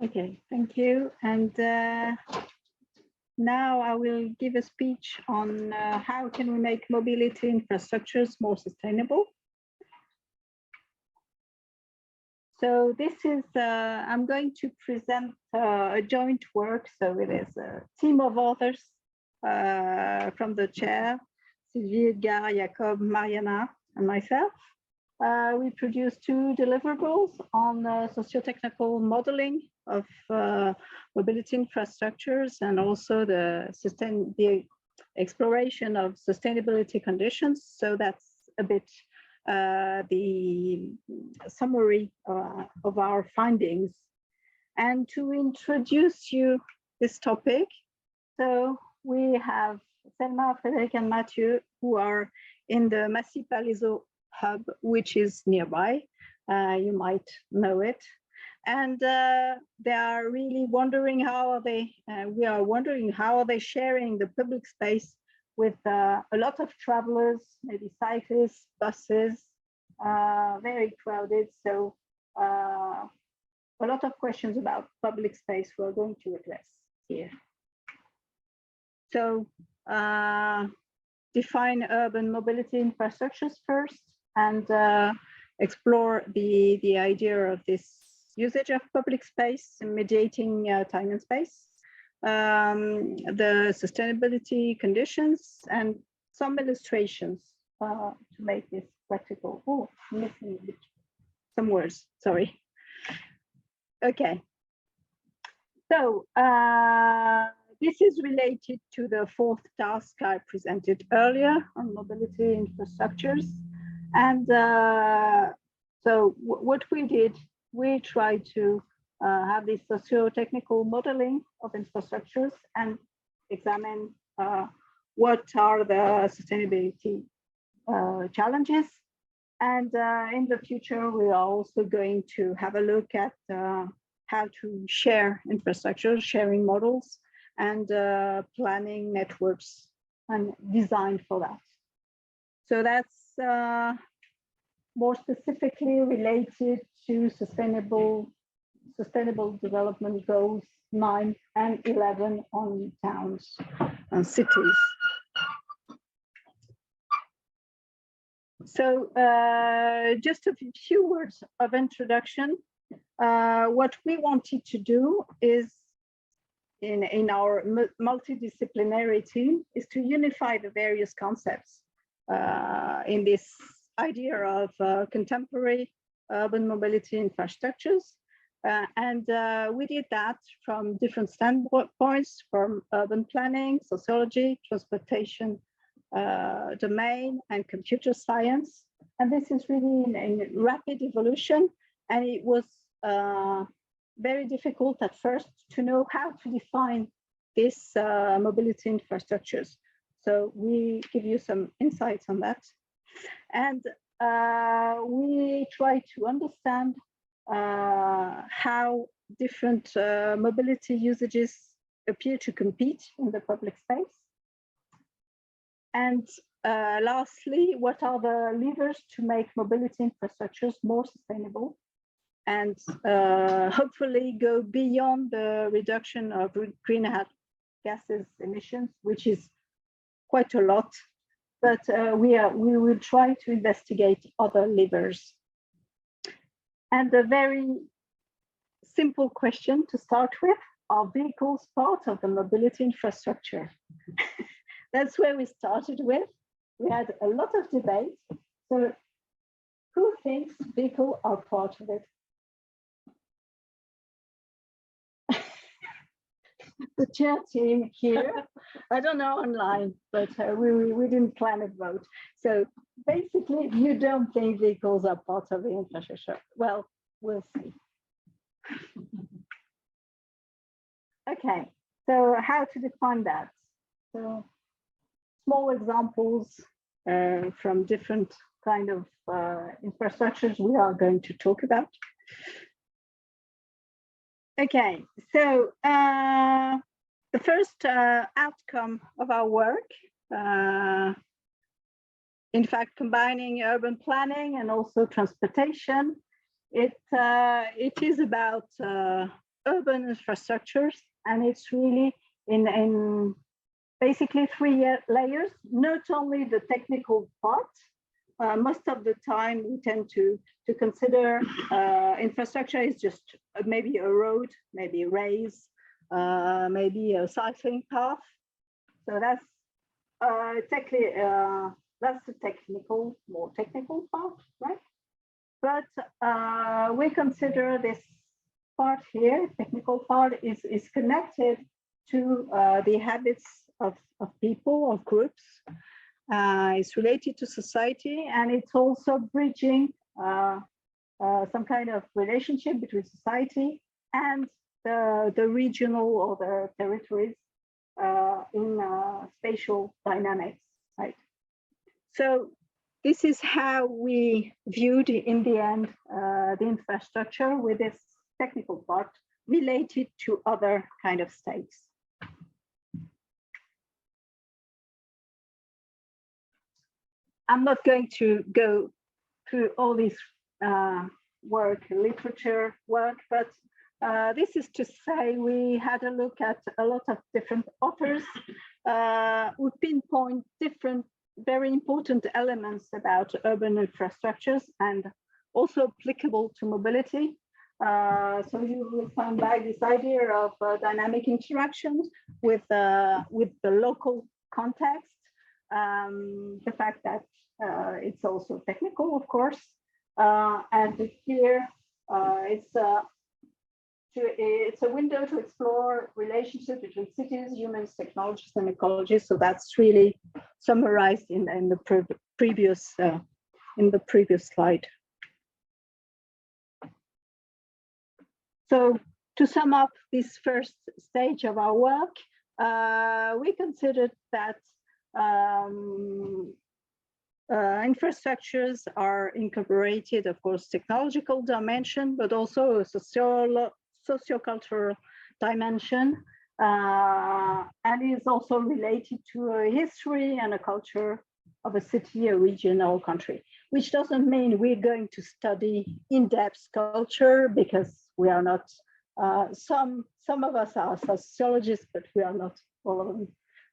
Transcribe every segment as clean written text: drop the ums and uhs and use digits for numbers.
Okay, thank you. And now I will give a speech on how can we make mobility infrastructures more sustainable. So this is, I'm going to present a joint work. So it is a team of authors from the chair, Sylvie, Edgar, Jacob, Mariana, and myself. We produced two deliverables on socio-technical modeling of mobility infrastructures and also the exploration of sustainability conditions. So that's a bit the summary of our findings. And to introduce you this topic, so we have Selma, Frédéric, and Mathieu, who are in the Massy Palaiseau hub, which is nearby. You might know it. And they are really wondering how are they, we are wondering how are they sharing the public space with a lot of travelers, maybe cyclists, buses, very crowded. So a lot of questions about public space we're going to address here. So define urban mobility infrastructures first and explore the idea of this usage of public space and mediating time and space, the sustainability conditions, and some illustrations to make this practical. Oh, I'm missing some words, sorry. Okay. So this is related to the fourth task I presented earlier on mobility infrastructures. And so what we did, we tried to have this socio-technical modeling of infrastructures and examine what are the sustainability challenges. And in the future, we are also going to have a look at how to share infrastructure, sharing models, and planning networks and design for that. So that's more specifically related to sustainable development goals 9 and 11 on towns and cities. So just a few words of introduction. What we wanted to do is in our multidisciplinary team is to unify the various concepts in this idea of contemporary urban mobility infrastructures. And we did that from different standpoints, from urban planning, sociology, transportation domain, and computer science. And this is really in rapid evolution. And it was very difficult at first to know how to define these mobility infrastructures. So we give you some insights on that. And we try to understand how different mobility usages appear to compete in the public space. And lastly, what are the levers to make mobility infrastructures more sustainable and hopefully go beyond the reduction of greenhouse gases emissions, which is quite a lot, but we will try to investigate other levers. And a very simple question to start with, are vehicles part of the mobility infrastructure? That's where we started with. We had a lot of debate. So who thinks vehicles are part of it? The chair team here. I don't know online, but we didn't plan a vote. So basically, you don't think vehicles are part of the infrastructure. Well, we'll see. Okay, so how to define that? So small examples from different kind of infrastructures we are going to talk about. Okay, so the first outcome of our work, in fact, combining urban planning and also transportation, it is about urban infrastructures, and it's really in basically three layers, not only the technical part. Most of the time we tend to consider infrastructure is just maybe a road, maybe rails, maybe a cycling path. So that's the more technical part, right? But we consider this part here, technical part, is connected to the habits of people, of groups. It's related to society, and it's also bridging some kind of relationship between society and the regional or the territories in spatial dynamics, right? So this is how we viewed in the end the infrastructure, with this technical part related to other kind of states. I'm not going to go through all this literature work, but this is to say we had a look at a lot of different authors who pinpoint different very important elements about urban infrastructures and also applicable to mobility. So you will find back this idea of dynamic interactions with the local context, the fact that it's also technical, of course, and here it's a window to explore relationships between cities, humans, technologies, and ecology. So that's really summarized in the previous slide. So to sum up this first stage of our work, we considered that infrastructures are incorporated, of course, technological dimension, but also a sociocultural dimension, and is also related to a history and a culture of a city, a region, or country, which doesn't mean we're going to study in-depth culture, because we are not, some of us are sociologists, but we are not all of them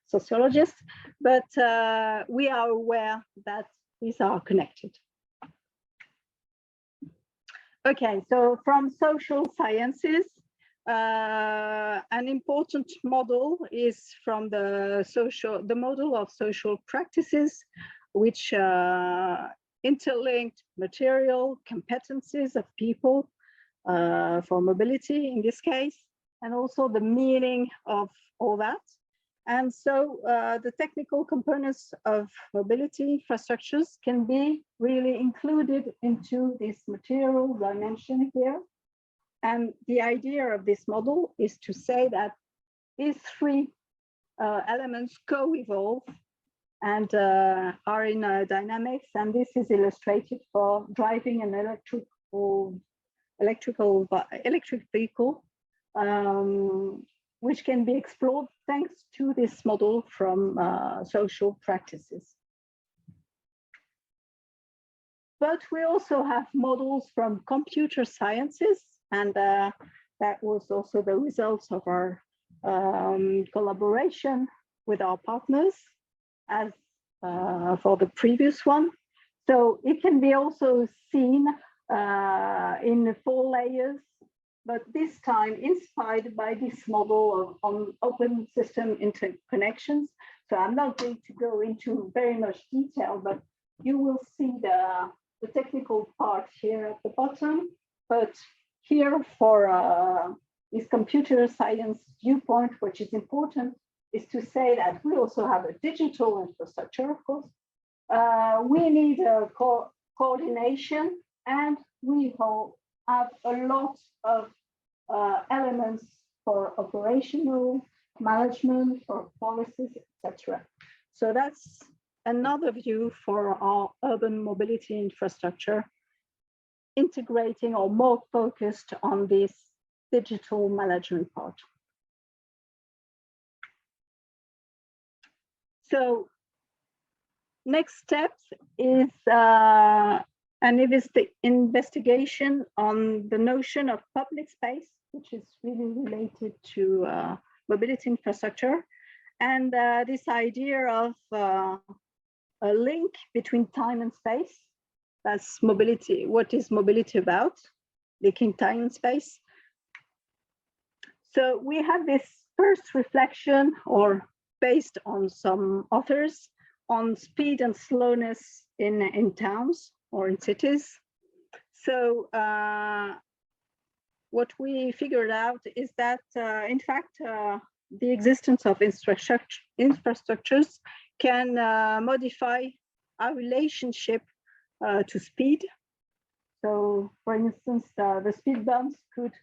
sociologists, but we are aware that these are connected. Okay, so from social sciences, an important model is from the model of social practices, which interlinked material competencies of people for mobility in this case, and also the meaning of all that. And so the technical components of mobility infrastructures can be really included into this material dimension here. And the idea of this model is to say that these three elements co-evolve and are in dynamics. And this is illustrated for driving an electric vehicle, which can be explored thanks to this model from social practices. But we also have models from computer sciences, and that was also the results of our collaboration with our partners as for the previous one. So it can be also seen in 4 layers, but this time inspired by this model of open system interconnections. So I'm not going to go into very much detail, but you will see the technical part here at the bottom. But here for this computer science viewpoint, which is important, is to say that we also have a digital infrastructure, of course. We need a coordination, and we have a lot of elements for operational management, for policies, etc. So that's another view for our urban mobility infrastructure, integrating or more focused on this digital management part. So next step is an investigation on the notion of public space which is really related to mobility infrastructure. And this idea of a link between time and space. That's mobility. What is mobility about? Linking time and space. So we have this first reflection, or based on some authors, on speed and slowness in towns or in cities. So what we figured out is that, in fact, the existence of infrastructures can modify our relationship to speed. So, for instance, the speed bumps could,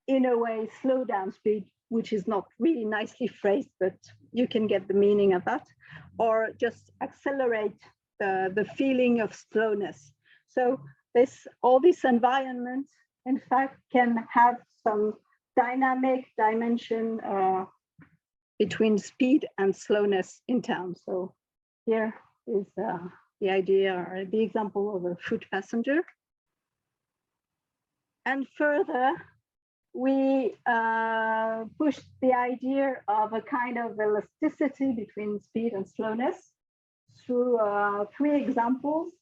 in a way, slow down speed, which is not really nicely phrased, but you can get the meaning of that, or just accelerate the feeling of slowness. So all this environment, in fact, can have some dynamic dimension between speed and slowness in town. So here is the idea, or the example of a foot passenger. And further, we pushed the idea of a kind of elasticity between speed and slowness through 3 examples.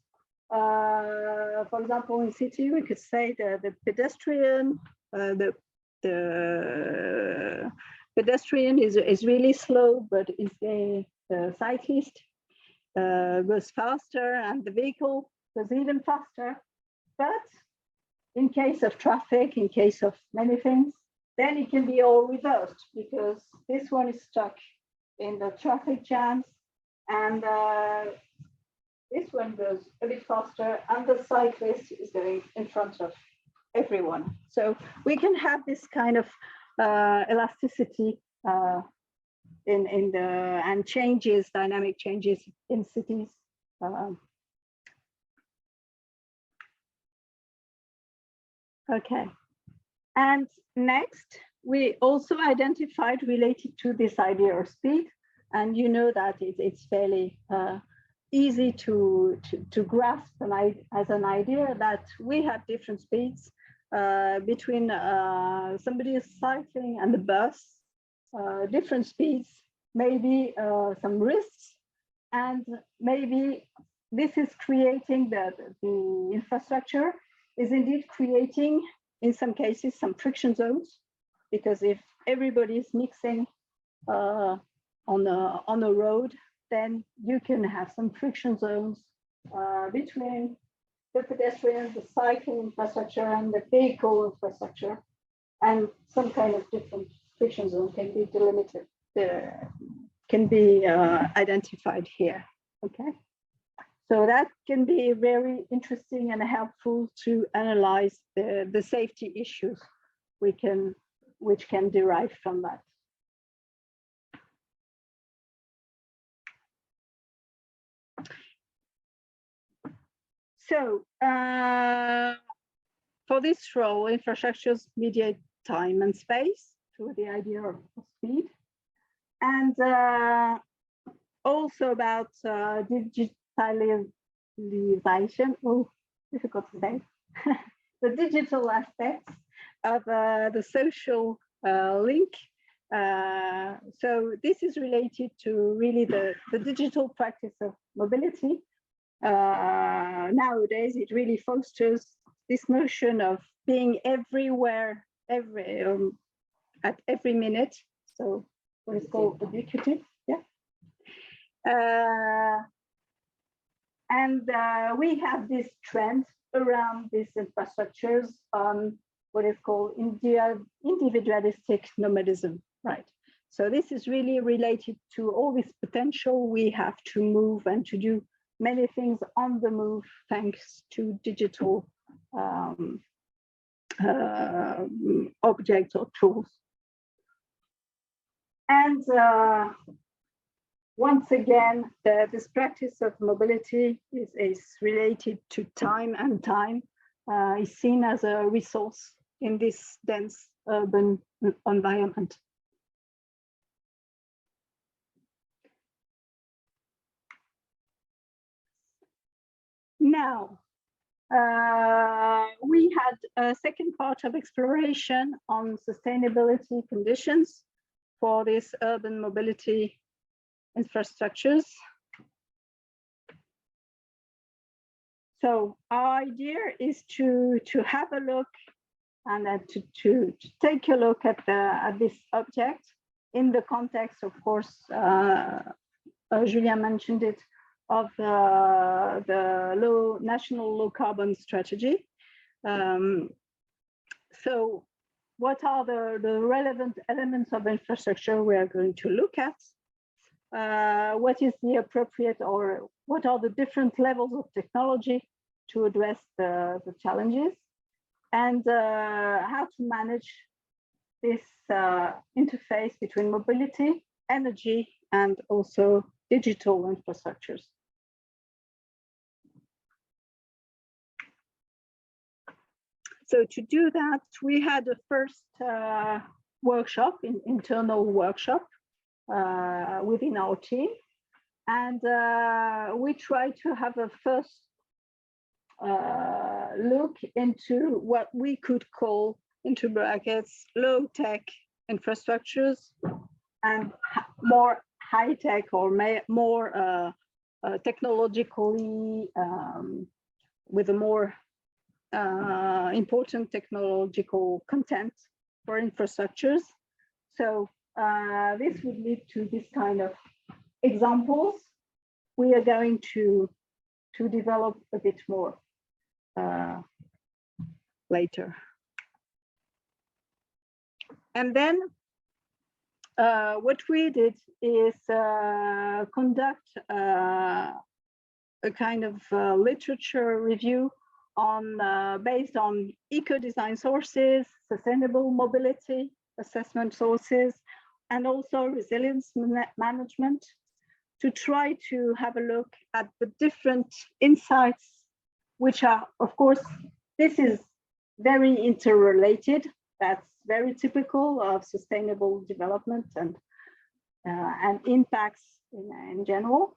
For example, in city, we could say the pedestrian, the pedestrian is really slow, but is the cyclist goes faster, and the vehicle goes even faster. But in case of traffic, in case of many things, then it can be all reversed, because this one is stuck in the traffic jams, and this one goes a bit faster, and the cyclist is going in front of everyone. So we can have this kind of elasticity in the, and changes, dynamic changes in cities. Okay, and next, we also identified, related to this idea of speed, and you know that it's fairly easy to grasp as an idea that we have different speeds between somebody is cycling and the bus, different speeds, maybe some risks, and maybe this is creating the infrastructure is indeed creating, in some cases, some friction zones, because if everybody is mixing on a road, then you can have some friction zones between the pedestrian, the cycle infrastructure, and the vehicle infrastructure, and some kind of different friction zone can be delimited, can be identified here. Okay. So that can be very interesting and helpful to analyze the safety issues which can derive from that. So for this role, infrastructures mediate time and space through the idea of speed, and also about digitalization, difficult to say, the digital aspects of the social link. So this is related to really the digital practice of mobility. Nowadays, it really fosters this notion of being everywhere, at every minute. So what is called ubiquity, yeah. And we have this trend around these infrastructures on what is called individualistic nomadism, right? So this is really related to all this potential we have to move and to do many things on the move, thanks to digital objects or tools. And once again, this practice of mobility is related to time, and time is seen as a resource in this dense urban environment. Now, We had a second part of exploration on sustainability conditions for these urban mobility infrastructures. So our idea is to have a look and to take a look at this object in the context, of course, Julien mentioned it, of the national low carbon strategy. So what are the relevant elements of infrastructure we are going to look at? What is the appropriate, or what are the different levels of technology to address the challenges, and how to manage this interface between mobility, energy, and also digital infrastructures. So to do that, we had a first workshop, internal workshop within our team. And we tried to have a first look into what we could call, into brackets, low-tech infrastructures and more high-tech or more technologically, with a more important technological content for infrastructures. So this would lead to this kind of examples. We are going to develop a bit more later. And then what we did is conduct a kind of literature review on based on eco-design sources, sustainable mobility assessment sources, and also resilience management, to try to have a look at the different insights, which are, of course, this is very interrelated. That's very typical of sustainable development and impacts in general.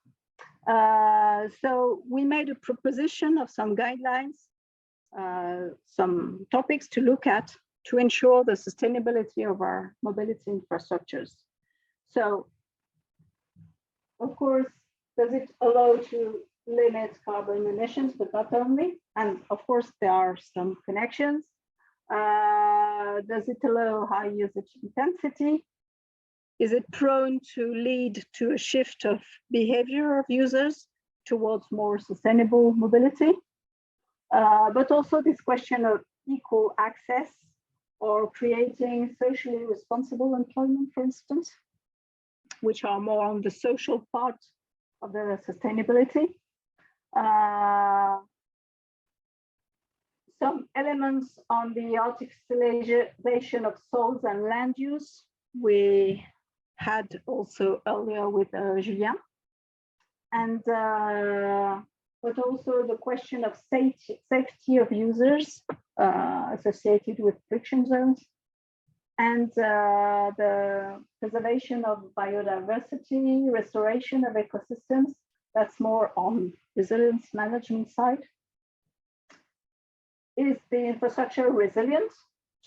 So we made a proposition of some guidelines, some topics to look at to ensure the sustainability of our mobility infrastructures. So, of course, does it allow to limit carbon emissions, but not only? And of course, there are some connections. Does it allow high usage intensity? Is it prone to lead to a shift of behavior of users towards more sustainable mobility? But also this question of equal access or creating socially responsible employment, for instance, which are more on the social part of the sustainability. Some elements on the articulation of soils and land use we had also earlier with Julien. And but also the question of safety of users associated with friction zones, and the preservation of biodiversity, restoration of ecosystems. That's more on resilience management side. Is the infrastructure resilient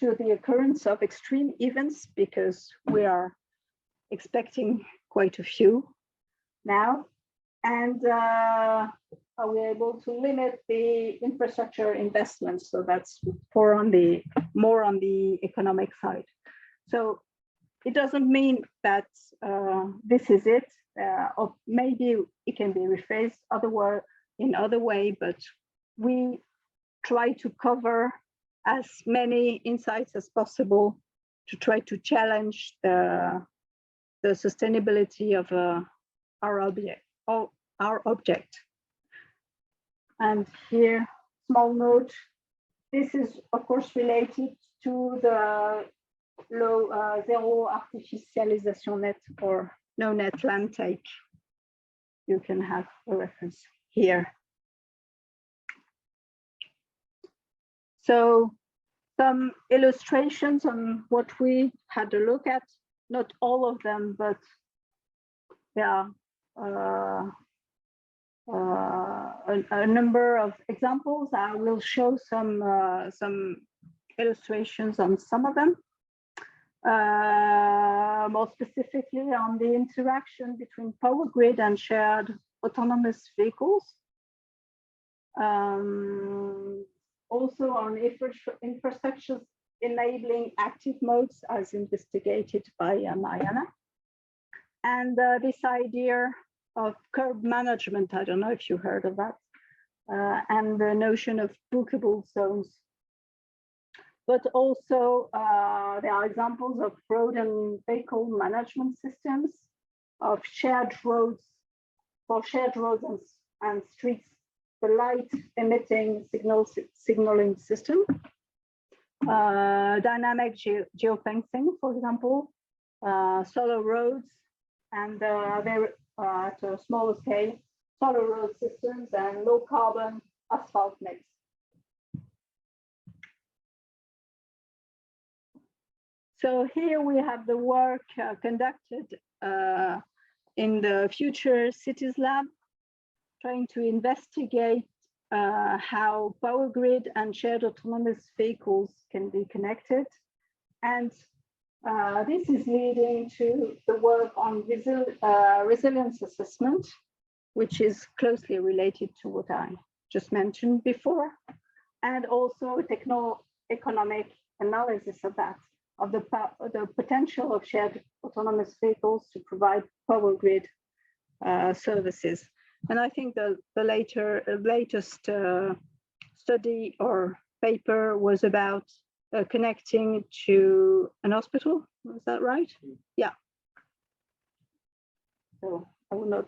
to the occurrence of extreme events? Because we are expecting quite a few now. And are we able to limit the infrastructure investments? So that's more on the economic side. So it doesn't mean that this is it, or maybe it can be rephrased in other way, but we try to cover as many insights as possible to try to challenge the sustainability of our object. And here, small note, this is of course related to the zero artificialisation net, or no net land take. You can have a reference here. So some illustrations on what we had a look at, not all of them, but yeah, a number of examples. I will show some illustrations on some of them. More specifically on the interaction between power grid and shared autonomous vehicles. Also on infrastructures enabling active modes as investigated by Mariana. And this idea of curb management, I don't know if you heard of that, and the notion of bookable zones. But also there are examples of road and vehicle management systems, of shared roads, for shared roads and streets, the light emitting signaling system, dynamic geofencing, for example, solar roads, and at a smaller scale, solar road systems and low carbon asphalt mix. So here we have the work conducted in the Future Cities Lab, trying to investigate how power grid and shared autonomous vehicles can be connected. And this is leading to the work on resilience assessment, which is closely related to what I just mentioned before, and also techno-economic analysis of that, of the potential of shared autonomous vehicles to provide power grid services. And I think the latest study or paper was about connecting to an hospital. Was that right? Yeah. So I will not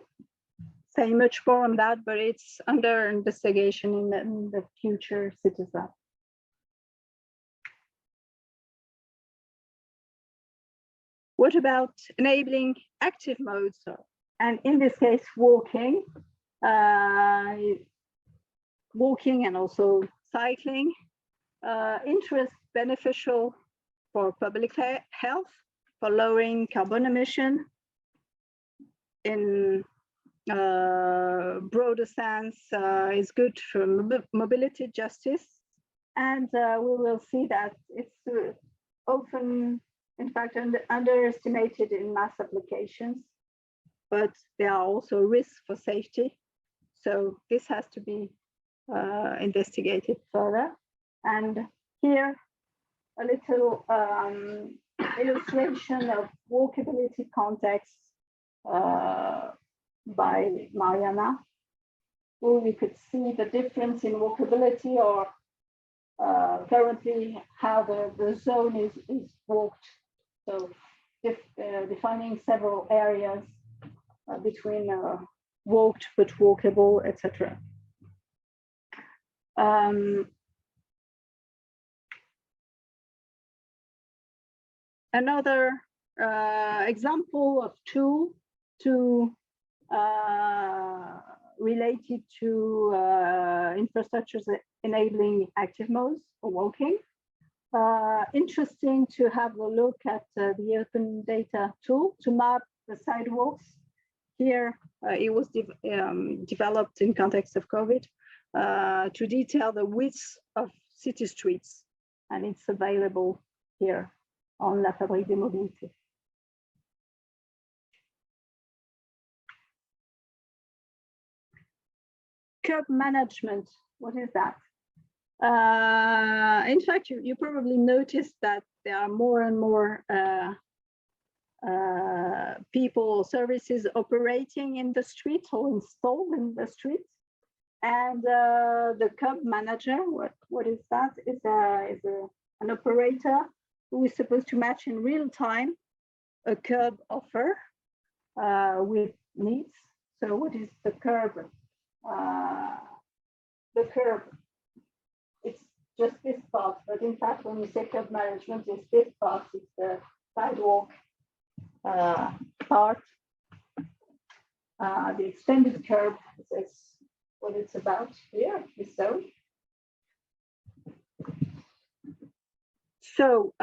say much more on that, but it's under investigation in the Future Cities Lab. What about enabling active modes? And in this case, walking and also cycling. Interest beneficial for public health, for lowering carbon emission. In broader sense, is good for mobility justice. And we will see that it's often, in fact, underestimated in mass applications, but there are also risks for safety. So this has to be investigated further. And here, a little illustration of walkability context by Mariana, where we could see the difference in walkability, or currently how the zone is walked. So defining several areas between walked but walkable, etc. Another example of tool related to infrastructures enabling active modes for walking. Interesting to have a look at the open data tool to map the sidewalks. Here, it was developed in context of COVID to detail the width of city streets, and it's available here on La Fabrique des Mobilités. Curb management, what is that? In fact, you probably noticed that there are more and more people, services operating in the streets or installed in the streets. And the curb manager, what is that? Is an operator who is supposed to match in real time a curb offer with needs. So what is the curb? The curb, it's just this part, but in fact, when you say curb management, it's this part, it's the sidewalk part. The extended curb is what it's about here, So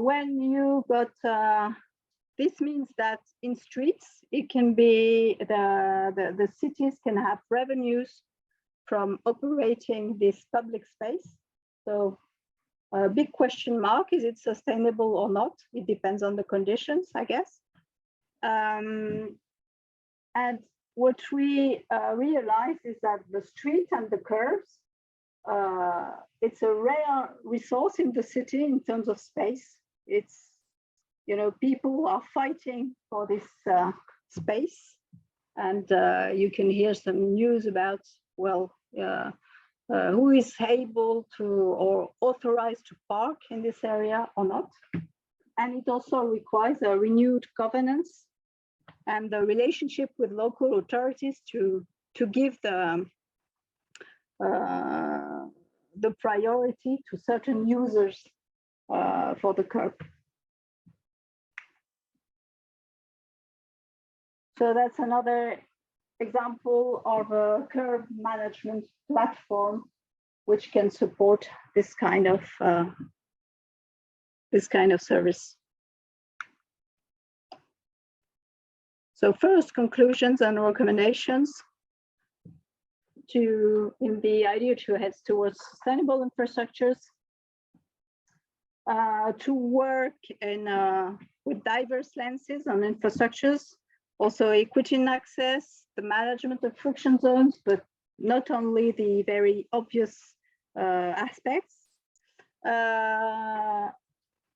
when you got this means that in streets, it can be the cities can have revenues from operating this public space. So a big question mark, is it sustainable or not? It depends on the conditions, I guess. And what we realize is that the street and the curves, it's a rare resource in the city in terms of space. It's, you know, people are fighting for this space, and you can hear some news about, well, who is able to or authorized to park in this area or not. And it also requires a renewed governance and the relationship with local authorities to give the priority to certain users for the curb. So that's another example of a curb management platform which can support this kind of service. So first, conclusions and recommendations in the idea to head towards sustainable infrastructures, to work with diverse lenses on infrastructures, also equity in access, the management of friction zones, but not only the very obvious aspects.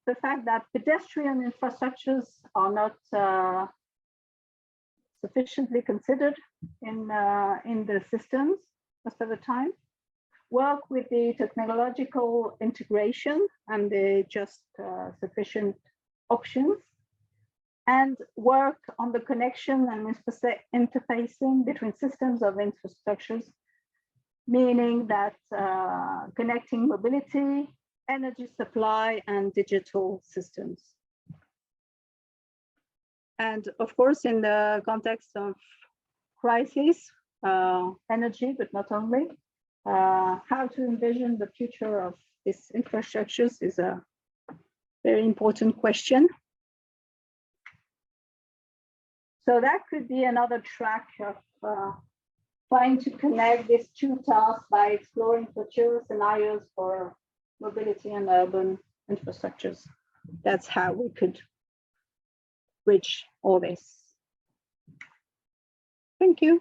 The fact that pedestrian infrastructures are not sufficiently considered in the systems most of the time. Work with the technological integration and the just sufficient options, and work on the connection and interfacing between systems of infrastructures, meaning that connecting mobility, energy supply, and digital systems. And of course, in the context of crisis, energy, but not only, how to envision the future of these infrastructures is a very important question. So that could be another track of trying to connect these two tasks by exploring future scenarios for mobility and urban infrastructures. That's how we could bridge all this. Thank you.